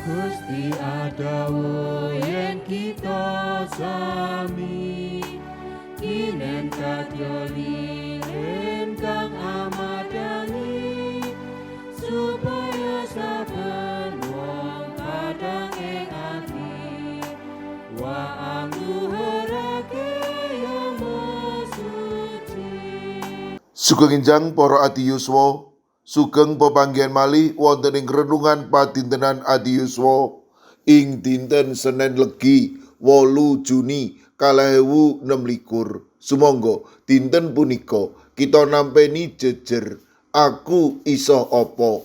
Gusti adawo yen kita sami kinen kadyoli ingkang amadani supaya saben wong padang ing ati wa angluhurake yang suci. Sugeng enjang para adi yuswa, sugeng pepanggihan malih wonten ing renungan padintenan adi yuswa ing dinten Senin Legi 8 Juni 2026. Sumangga dinten punika kita nampeni jejer aku iso apa?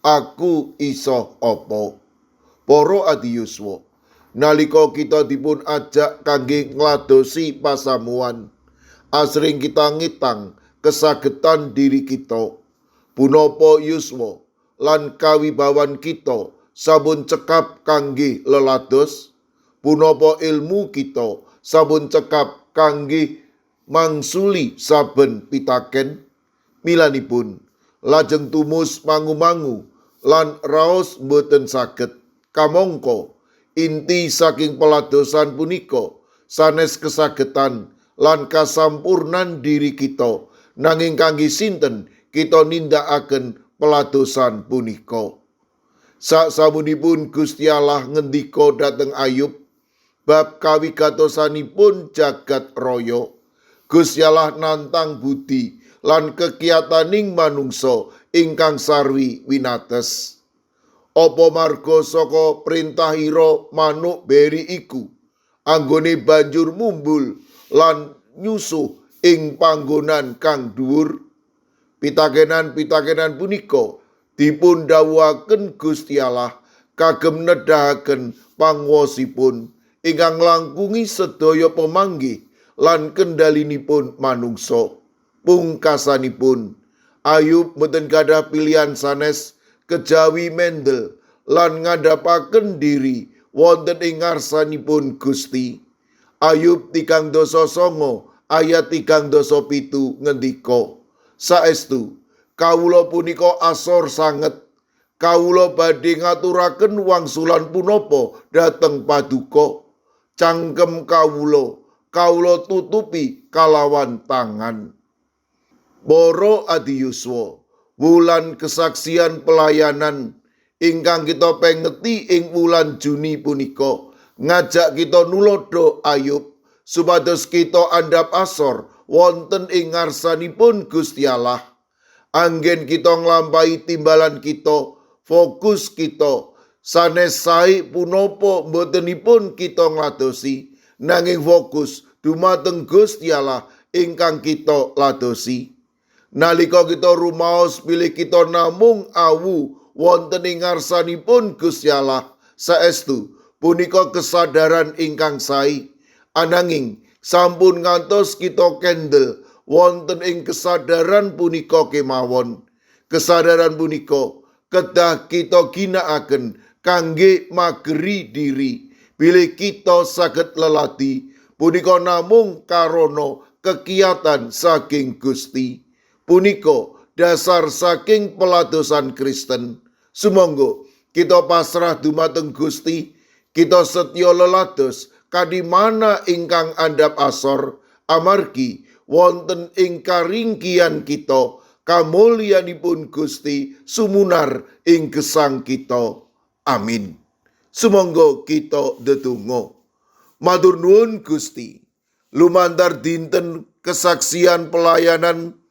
Aku iso apa? Para adi yuswa, nalika kita dipun ajak kangge ngladosi pasamuan, asring kita ngitang kesagetan diri kita, punapa yuswa lan kawibawan kita sampun cekap kangge lelados, punapa ilmu kita sampun cekap kangge mangsuli saben pitaken. Milanipun lajeng tumus mangu-mangu lan raos boten saged. Kamangka inti saking peladosan punika sanes kesagetan lan kasampurnan diri kita. Nanging kangge sinten kita nindakaken peladosan punika? Sasampunipun Gusti Allah ngendika dhateng Ayub bab kawigatosanipun jagat raya, Gusti Allah nantang budi lan kekiyataning manungsa ingkang sarwi winates. Apa marga saka printahira manuk beri iku anggone banjur mumbul lan nyusuh ing panggonan kang dhuwur? Pitakenan-pitakenan punika dipun dawuhaken Gusti Allah kagem nedahaken pangwosipun ingkang langkungi sedaya pamanggih lan kendalinipun manungsa. Pungkasanipun Ayub mboten gadah pilihan sanes kejawi mendel lan ngadhapaken diri wonten ing ngarsanipun Gusti. Ayub 3:9 ayat 3:7 ngendika, saestu kawula punika asor sanget, kawula badhe ngaturaken wangsulan punapa dhateng paduka. Cangkem kawula tutupi kalawan tangan. Para adi yuswa, wulan kesaksian pelayanan ingkang kita pengeti ing wulan Juni punika ngajak kita nulodo Ayub supados kita andhap asor wonten ing ngarsanipun Gusti Allah. Anggen kita nglampahi timbalan kita, fokus kita sanes sae punapa mbotenipun kita ngladosi, nanging fokus dumateng Gusti Allah ingkang kita ladosi. Nalika kita rumaos bilih kita namung awu wonten ing ngarsanipun Gusti Allah, saestu punika kesadaran ingkang sae. Ananging sampun ngantos kita kendel wonten ing kesadaran punika kemawon. Kesadaran punika kedah kita ginakaken kangge mageri diri bilih kita saged lelati punika namung karana kekiyatan saking Gusti. Punika dasar saking peladosan Kristen. Sumangga kita pasrah dumateng Gusti, kita setya lelados kadimana ingkang andhap asor, amargi wonten ing karingkihan kita kamulyanipun Gusti sumunar ing gesang kita. Amin. Sumangga kita ndedonga. Matur nuwun Gusti, lumantar dinten kesaksian pelayanan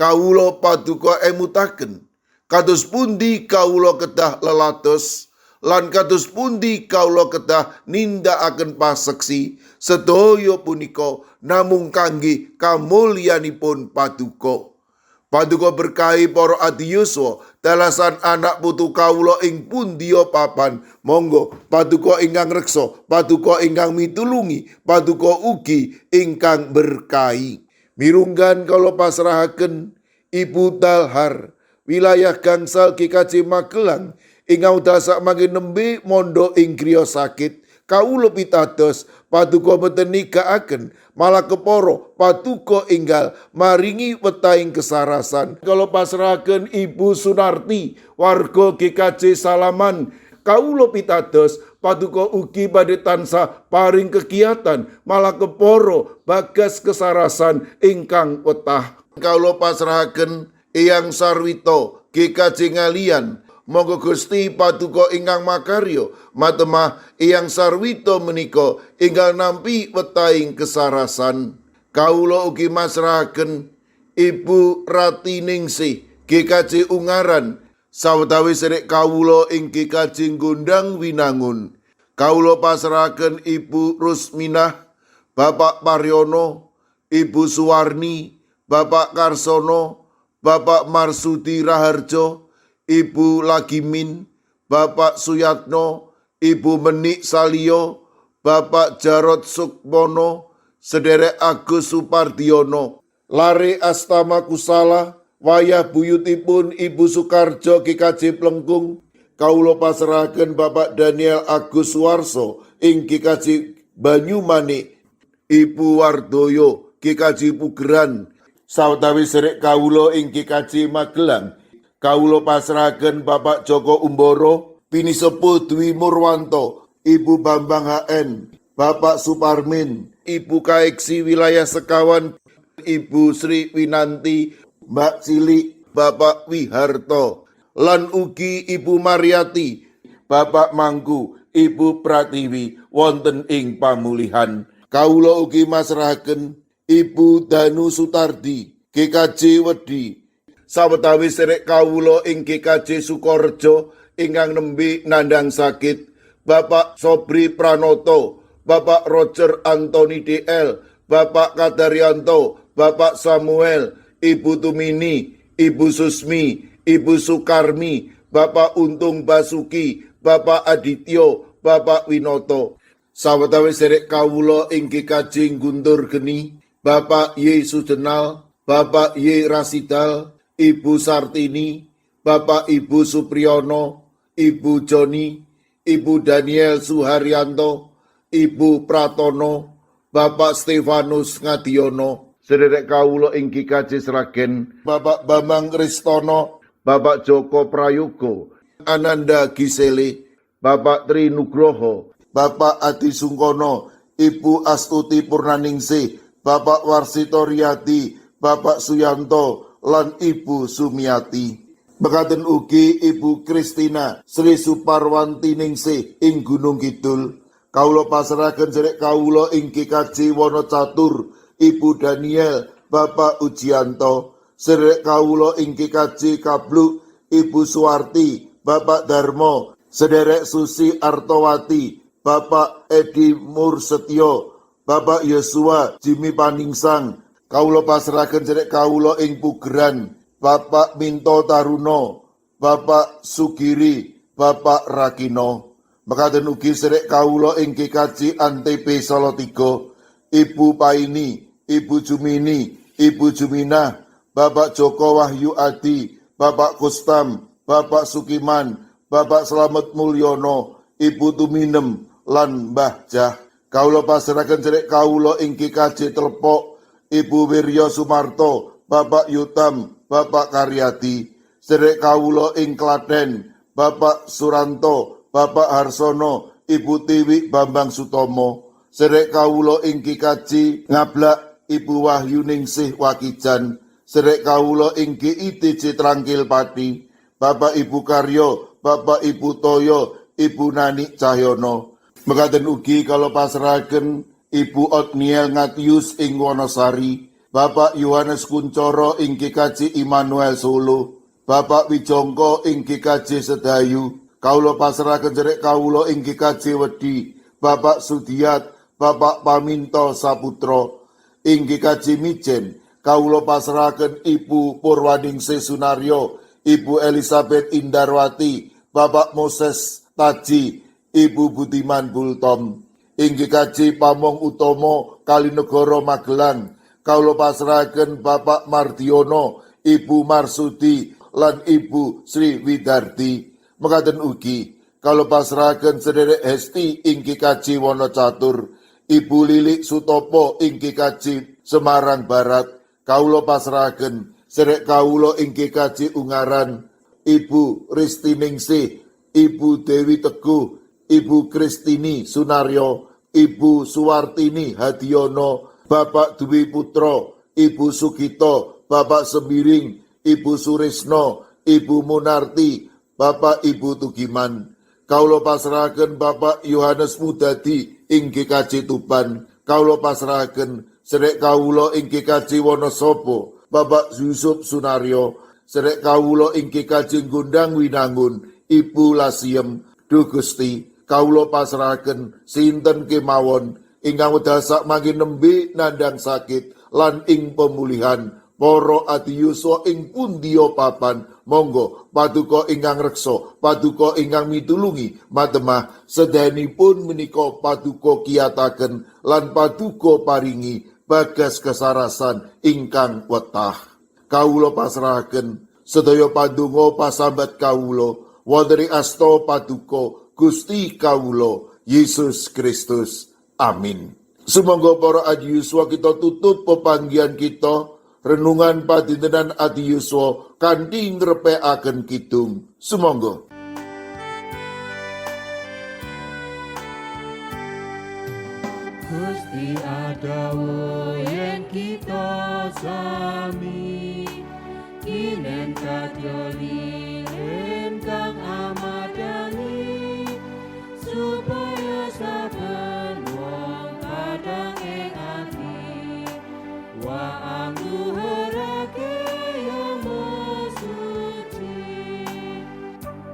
kawula paduka emutaken kados pundi kawula kedah lelados lan kados pundi kawula kedah nindakaken paseksi sedaya punika namung kangge kamulyanipun paduka. Paduka berkahi para adi yuswa dalasan anak putu kawula ing pundiya papan. Monggo paduka ingkang reksa, paduka ingkang mitulungi, paduka ugi ingkang berkahi. Mirunggan kala pasrahaken Ibu Dalhar wilayah gangsal GKJ Magelang ingkang dasak mangke nembe mondok ing griya sakit. Kawula pitados paduka boten nigakaken malah kepara paduka enggal maringi wetahing kesarasan. Kala pasrahaken Ibu Sunarti warga GKJ Salaman kawula pitados paduka ugi badhe tansah paring kegiatan malah keporo bagas kesarasan ingkang wetah. Kawula pasrahaken Eyang Sarwito GKJ Ngalian. Monggo Gusti paduka ingkang makarya matemah Eyang Sarwito menika ingkang nampi wetahing kesarasan. Kawula ugi masrahaken Ibu Rati Ningsih GKJ Ungaran sawetawis sedherek kawula ing GKJ Gondang Winangun. Kawula pasrahaken Ibu Rusminah, Bapak Paryono, Ibu Suwarni, Bapak Karsono, Bapak Marsudi Raharjo, Ibu Lagimin, Bapak Suyatno, Ibu Menik Salio, Bapak Jarod Sukmono, sedherek Agus Supardiono, Lare Astama Kusala, wayah buyutipun Ibu Sukarjo GKJ Plengkung. Kawula pasrahaken Bapak Daniel Agus Suwarso ing GKJ Banyumanik, Ibu Wardoyo GKJ Pugeran, sawetawis sedherek kawula ing GKJ Magelang. Kawula pasrahaken Bapak Joko Umboro, Pinisepuh Dwi Murwanto, Ibu Bambang HN, Bapak Suparmin, Ibu Kaeksi Wilayah Sekawan, Ibu Sri Winanti, Mbak Cilik, Bapak Wiharto, lan ugi Ibu Mariati, Bapak Mangku, Ibu Pratiwi wonten ing pamulihan. Kawula ugi masrahaken Ibu Danu Sutardi GKJ Wedi, sawetawis sedherek kawula ing GKJ Sukorejo ingkang nembe nandhang sakit, Bapak Sobri Pranoto, Bapak Roger Antoni DL, Bapak Kadaryanto, Bapak Samuel, Ibu Tumini, Ibu Susmi, Ibu Sukarmi, Bapak Untung Basuki, Bapak Adityo, Bapak Winoto. Sawetawis sedherek kawula ing GKJ Guntur Geni, Bapak Y Sudenal, Bapak Y Rasidal, Ibu Sartini, Bapak Ibu Supriyono, Ibu Joni, Ibu Daniel Suharyanto, Ibu Pratono, Bapak Stefanus Ngadiono, sedherek kawula ing GKJ Sragen, Bapak Bambang Kristono, Bapak Joko Prayogo, Ananda Gisele, Bapak Tri Nugroho, Bapak Adi Sungkono, Ibu Astuti Purnaningsih, Bapak Warsito Riyadi, Bapak Suyanto, lan Ibu Sumiati. Mekaten ugi Ibu Kristina Sri Suparwanti Ningsih ing Gunung Kidul. Kawula pasrahaken sedherek kawula ing GKJ Wonocatur, Ibu Daniel, Bapak Ujianto, sedherek kawula ing GKJ Kabluk, Ibu Suwarti, Bapak Darmo, sedherek Susi Artowati, Bapak Edi Mursetyo, Bapak Yosua Jimmy Paningsang. Kawula pasrahaken sedherek kawula ing Pugeran, Bapak Minto Taruno, Bapak Sugiri, Bapak Rakino. Mekaten ugi sedherek kawula ing GKJ Antp Salatiga, Ibu Paini, Ibu Jumini, Ibu Juminah, Bapak Joko Wahyu Adi, Bapak Kustam, Bapak Sukiman, Bapak Slamet Mulyono, Ibu Tuminem, lan Mbah Jah. Kawula pasrahaken sedherek kawula ing GKJ Telepok, Ibu Wiryo Sumarto, Bapak Yutam, Bapak Karyadi. Sedherek kawula ing Klaten, Bapak Suranto, Bapak Harsono, Ibu Tiwi Bambang Sutomo. Sedherek kawula ing GKJ Ngablak, Ibu Wahyu Ningsih Wakijan. Sedherek kawula ing GITJ Trangkil Pati, Bapak Ibu Karyo, Bapak Ibu Toyo, Ibu Nani Cahyono. Mekaten ugi kala pasrahaken Ibu Otniel Ngatius ing Wonosari, Bapak Yohanes Kuncoro ing GKJ Immanuel Solo, Bapak Wijongko ing GKJ Sedayu. Kawula pasrahaken sedherek kawula ing GKJ Wedi, Bapak Sudiat, Bapak Paminto Saputro. Ing GKJ Mijen, kawula pasrahaken Ibu Purwaningsih Sunaryo, Ibu Elizabeth Indarwati, Bapak Moses Taji, Ibu Budiman Bultom. Ing GKJ Pamong Utomo Kalinegoro Magelang, kawula pasrahaken Bapak Mardiono, Ibu Marsudi, lan Ibu Sri Widarti. Mekaten ugi kawula pasrahaken sedherek Hesti ing GKJ Wonocatur, Ibu Lilik Sutopo ing GKJ Semarang Barat. Kawula pasrahaken sedherek kawula ing GKJ Ungaran, Ibu Risti Ningsih, Ibu Dewi Teguh, Ibu Kristini Sunaryo, Ibu Suwartini Hadiono, Bapak Dwi Putro, Ibu Sugito, Bapak Sembiring, Ibu Surisno, Ibu Munarti, Bapak Ibu Tugiman. Kaulo pasrahaken Bapak Yohanes Mudadi ing GKJ Tuban. Kaulo pasrahaken sedherek kawula ing GKJ Wonosobo, Bapak Yusuf Sunaryo, sedherek kawula ing GKJ Gondang Winangun, Ibu Lasiem. Duh Gusti, kawula pasrahaken sinten kemawon ingkang wedal sak mangke nembe nandang sakit lan ing pemulihan. Para adiyuswa ing pundiya papan, monggo paduka ingkang reksa, paduka ingkang mitulungi, matemah sedayanipun menika paduka kiyataken lan paduka paringi bagas kesarasan ingkang wetah. Kawula pasrahaken sedaya pandonga pasambat kawula wonten ing asta paduka Gusti kawula Yesus Kristus. Amin. Sumangga para adiyuswa kita tutup pepanggihan kita renungan padintenan adiyuswa kanthi ngrepekaken kidung. Sumangga. Gusti adawu yen kita sami kinen kadya